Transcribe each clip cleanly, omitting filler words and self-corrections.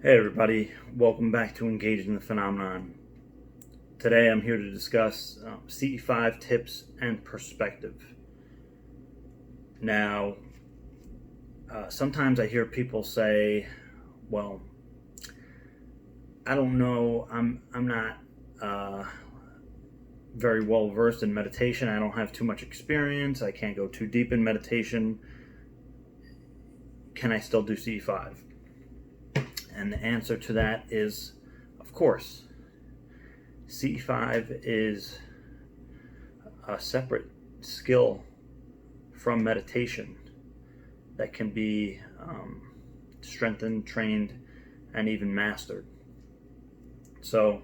Hey everybody, welcome back to Engaging the Phenomenon. Today I'm here to discuss CE-5 tips and perspective. Now, sometimes I hear people say, well, I don't know, I'm not very well versed in meditation. I don't have too much experience. I can't go too deep in meditation. Can I still do CE-5? And the answer to that is, of course. CE-5 is a separate skill from meditation that can be strengthened, trained, and even mastered. So,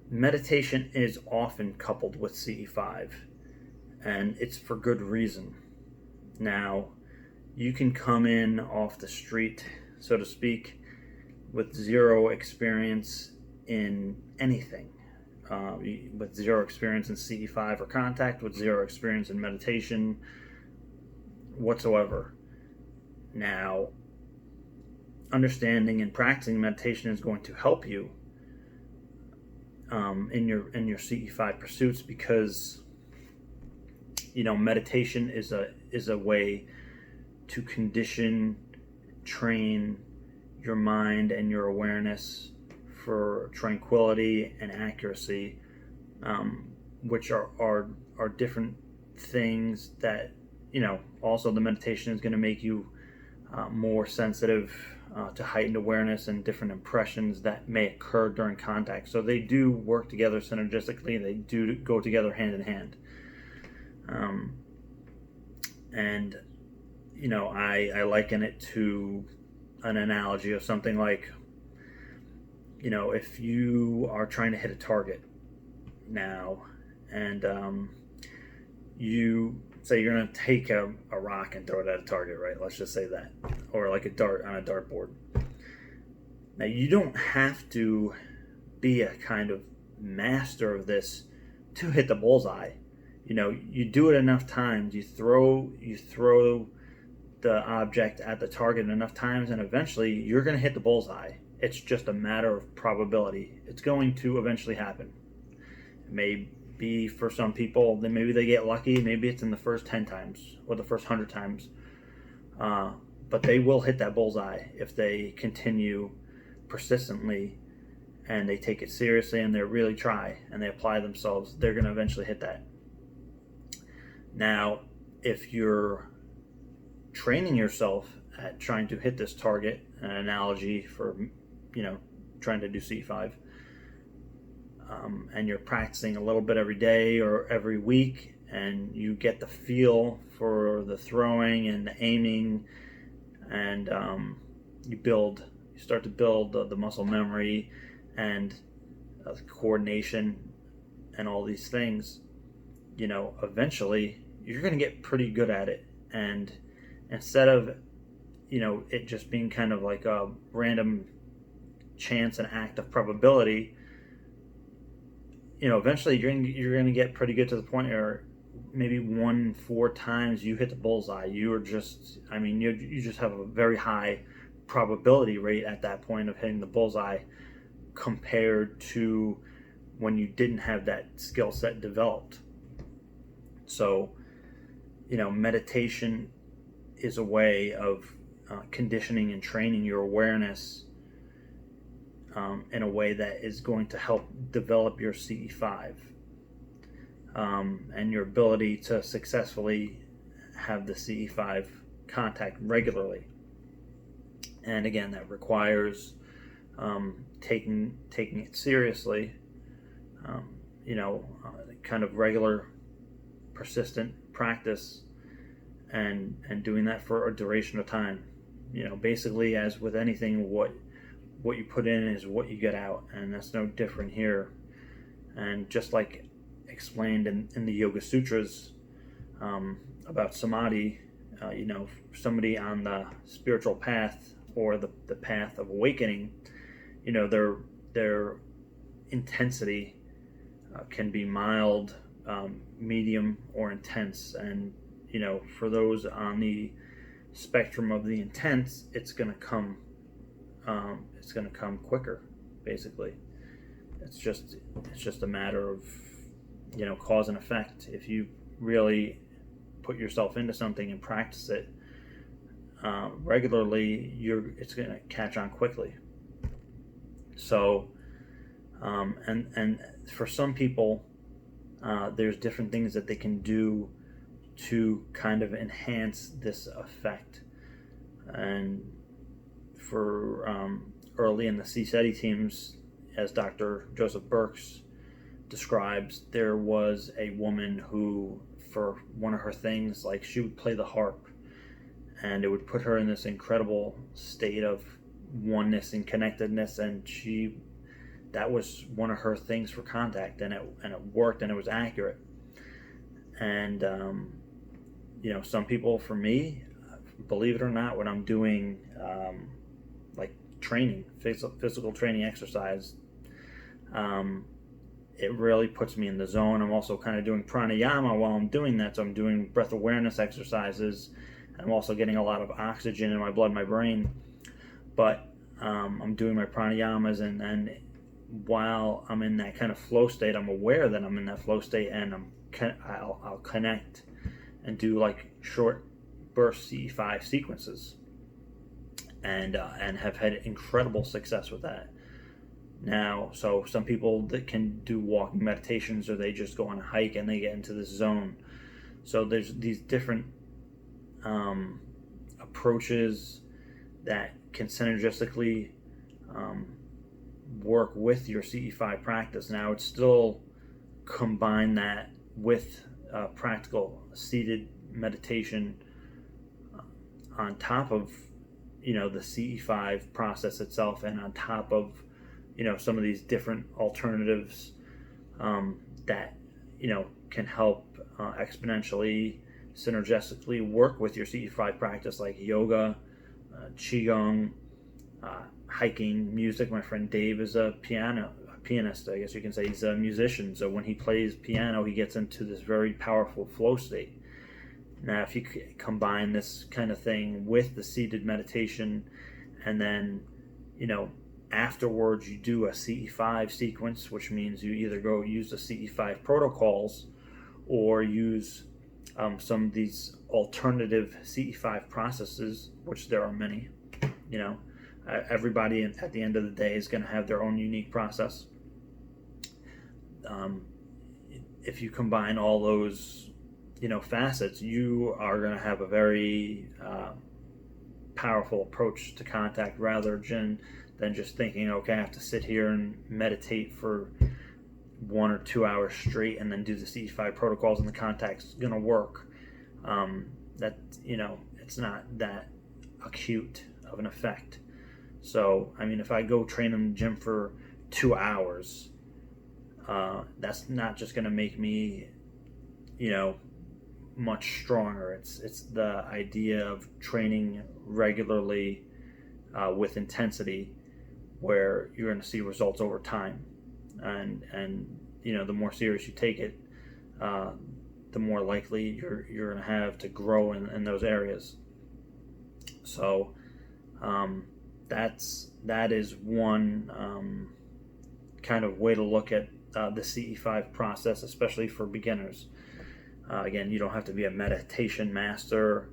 meditation is often coupled with CE-5, and it's for good reason. Now, you can come in off the street, so to speak, with zero experience in anything, with zero experience in CE-5 or contact, with zero experience in meditation whatsoever. Now, understanding and practicing meditation is going to help you in your CE-5 pursuits, because meditation is a way to condition, train your mind and your awareness for tranquility and accuracy, which are different things that, also the meditation is going to make you more sensitive to heightened awareness and different impressions that may occur during contact. So they do work together synergistically. They do go together hand in hand. And I liken it to an analogy of something like, if you are trying to hit a target now, and you say you're going to take a rock and throw it at a target, right? Let's just say that. Or like a dart on a dartboard. Now, you don't have to be a kind of master of this to hit the bullseye. You do it enough times, you throw the object at the target enough times, and eventually you're going to hit the bullseye. It's just a matter of probability. It's going to eventually happen. It may be for some people, then maybe they get lucky. Maybe it's in the first 10 times or the first 100 times. But they will hit that bullseye if they continue persistently and they take it seriously and they really try and they apply themselves. They're going to eventually hit that. Now, if you're training yourself at trying to hit this target, an analogy for trying to do CE-5, and you're practicing a little bit every day or every week, and you get the feel for the throwing and the aiming, and you start to build the muscle memory and coordination and all these things. Eventually you're going to get pretty good at it, and instead of it just being kind of like a random chance and act of probability, eventually you're going to get pretty good to the point where maybe 1-4 times you hit the bullseye, you just have a very high probability rate at that point of hitting the bullseye, compared to when you didn't have that skill set developed. So meditation is a way of conditioning and training your awareness in a way that is going to help develop your CE-5 and your ability to successfully have the CE-5 contact regularly. And again, that requires taking it seriously, kind of regular, persistent practice, and doing that for a duration of time. Basically, as with anything, what you put in is what you get out, and that's no different here. And just like explained in the Yoga Sutras about samadhi, somebody on the spiritual path or the path of awakening, their intensity can be mild, medium, or intense. And for those on the spectrum of the intense, it's going to come it's going to come quicker. Basically, it's just a matter of cause and effect. If you really put yourself into something and practice it regularly, it's going to catch on quickly. So, and for some people, there's different things that they can do to kind of enhance this effect. And for early in the CE-5 teams, as Dr. Joseph Burks describes, there was a woman who, for one of her things, like she would play the harp, and it would put her in this incredible state of oneness and connectedness, and that was one of her things for contact, and it worked, and it was accurate. And some people, for me, believe it or not, when I'm doing like training, physical training exercise, it really puts me in the zone. I'm also kind of doing pranayama while I'm doing that, so I'm doing breath awareness exercises. I'm also getting a lot of oxygen in my blood, my brain. But I'm doing my pranayamas, and while I'm in that kind of flow state, I'm aware that I'm in that flow state, and I'll connect and do like short burst CE-5 sequences, and have had incredible success with that. Now, so some people that can do walking meditations, or they just go on a hike and they get into this zone. So there's these different approaches that can synergistically work with your CE-5 practice. Now, it's still combine that with practical seated meditation on top of the CE-5 process itself, and on top of some of these different alternatives that can help exponentially, synergistically work with your CE-5 practice, like yoga, qigong, hiking, music. My friend Dave is a pianist, I guess you can say. He's a musician, so when he plays piano, he gets into this very powerful flow state. Now, if you combine this kind of thing with the seated meditation, and then afterwards you do a CE-5 sequence, which means you either go use the CE-5 protocols or use some of these alternative CE-5 processes, which there are many. Everybody at the end of the day is going to have their own unique process. If you combine all those facets, you are going to have a very powerful approach to contact, rather than just thinking, okay, I have to sit here and meditate for 1 or 2 hours straight and then do the CE-5 protocols and the contact's going to work. That it's not that acute of an effect. So, I mean, if I go train in the gym for 2 hours, that's not just going to make me, much stronger. It's the idea of training regularly with intensity, where you're going to see results over time, and the more serious you take it, the more likely you're going to have to grow in those areas. So that is one kind of way to look at the CE-5 process, especially for beginners. Again, you don't have to be a meditation master.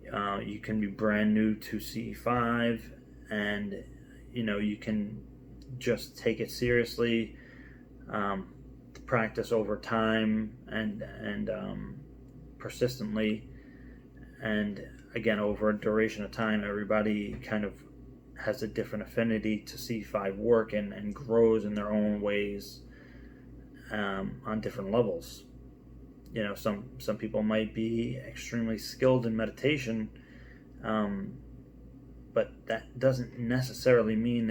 You can be brand new to CE-5, and you can just take it seriously, practice over time and persistently, and again, over a duration of time. Everybody kind of has a different affinity to CE-5 work and grows in their own ways on different levels. Some people might be extremely skilled in meditation, but that doesn't necessarily mean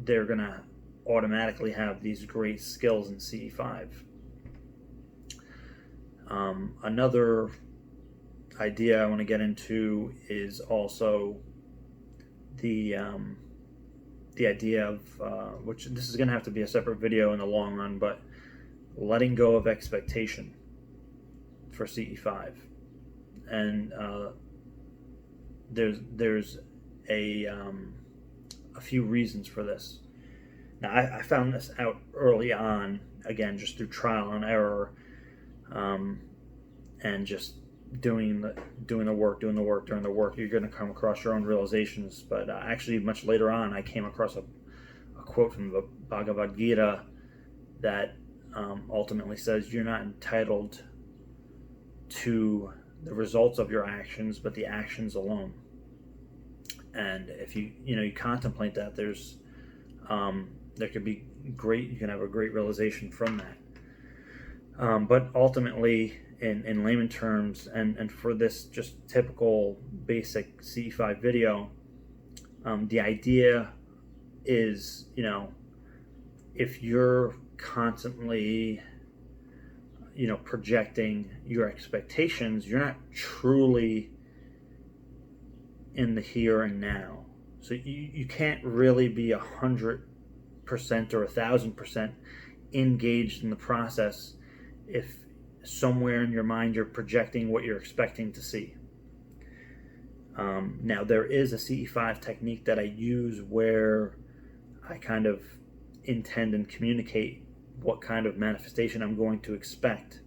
they're going to automatically have these great skills in CE-5. Another idea I want to get into is also the idea of which this is going to have to be a separate video in the long run, but letting go of expectation for CE-5. And there's a a few reasons for this. Now, I found this out early on, again, just through trial and error, and just doing the work. During the work, you're going to come across your own realizations. But actually, much later on, I came across a quote from the Bhagavad Gita that ultimately says you're not entitled to the results of your actions, but the actions alone. And if you contemplate that, there could be you can have a great realization from that. But ultimately, in layman terms, and for this just typical basic CE-5 video, the idea is, if you're constantly, projecting your expectations, you're not truly in the here and now. So you can't really be 100% or 1,000% engaged in the process if somewhere in your mind you're projecting what you're expecting to see. Now, there is a CE-5 technique that I use where I kind of intend and communicate what kind of manifestation I'm going to expect.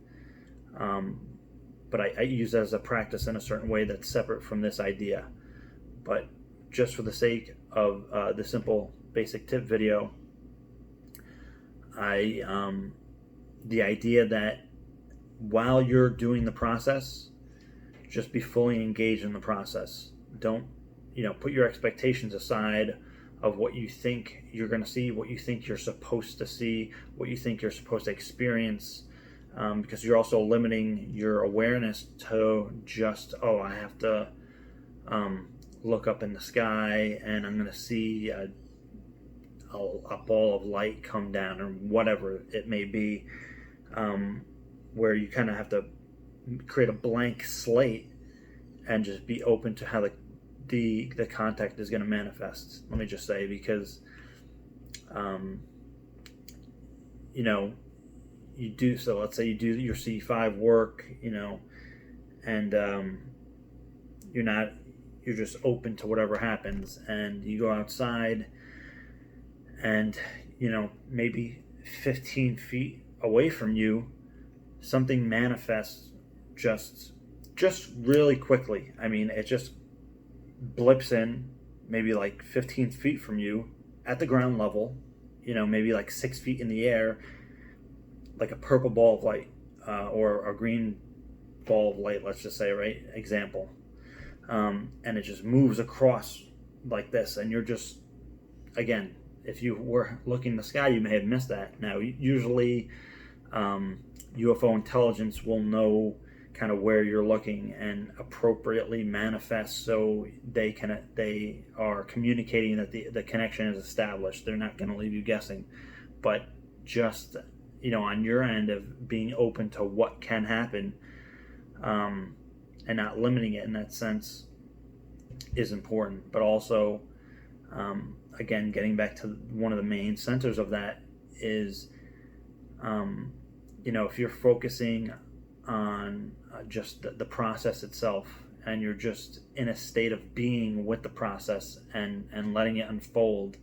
But I use it as a practice in a certain way that's separate from this idea. But just for the sake of the simple basic tip video, the idea that while you're doing the process, just be fully engaged in the process. Don't, put your expectations aside of what you think you're going to see, what you think you're supposed to see, what you think you're supposed to experience, because you're also limiting your awareness to just, I have to look up in the sky and I'm going to see a ball of light come down, or whatever it may be, where you kind of have to create a blank slate and just be open to how the contact is going to manifest. Let me just say, because you do, so let's say you do your CE-5 work, and you're just open to whatever happens, and you go outside and maybe 15 feet away from you something manifests just really quickly. I mean, it just blips in maybe like 15 feet from you at the ground level, maybe like 6 feet in the air, like a purple ball of light, or a green ball of light, let's just say, right? Example. And it just moves across like this, and you're just, again, if you were looking in the sky, you may have missed that. Now, usually UFO intelligence will know kind of where you're looking and appropriately manifest, so they are communicating that the connection is established. They're not going to leave you guessing. But just, on your end of being open to what can happen, and not limiting it in that sense, is important. But also, again, getting back to one of the main centers of that is, if you're focusing on just the process itself, and you're just in a state of being with the process and letting it unfold,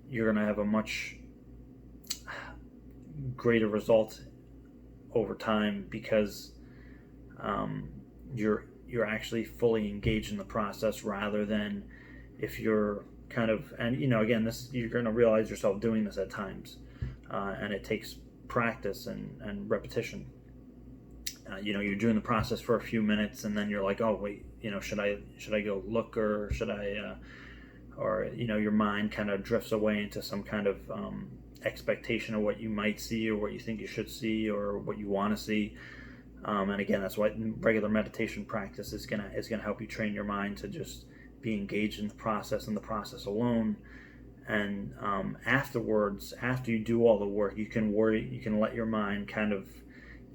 you're going to have a much greater result over time, because you're actually fully engaged in the process, rather than if you're kind of, and again, this, you're going to realize yourself doing this at times, and it takes practice and repetition. You're doing the process for a few minutes, and then you're like, oh wait, should I go look, or should I, or your mind kind of drifts away into some kind of expectation of what you might see, or what you think you should see, or what you want to see. And again, that's why regular meditation practice is gonna help you train your mind to just be engaged in the process and the process alone. And afterwards, after you do all the work, you can let your mind kind of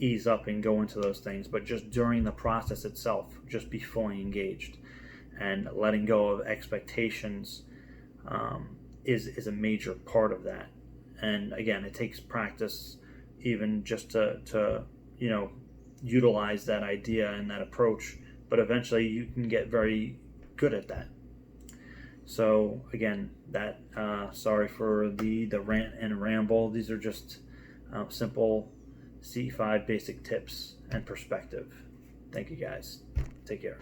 ease up and go into those things. But just during the process itself, just be fully engaged, and letting go of expectations is a major part of that. And again, it takes practice, even just to utilize that idea and that approach. But eventually, you can get very good at that. So again, that sorry for the rant and ramble. These are just simple CE-5 basic tips and perspective. Thank you guys. Take care.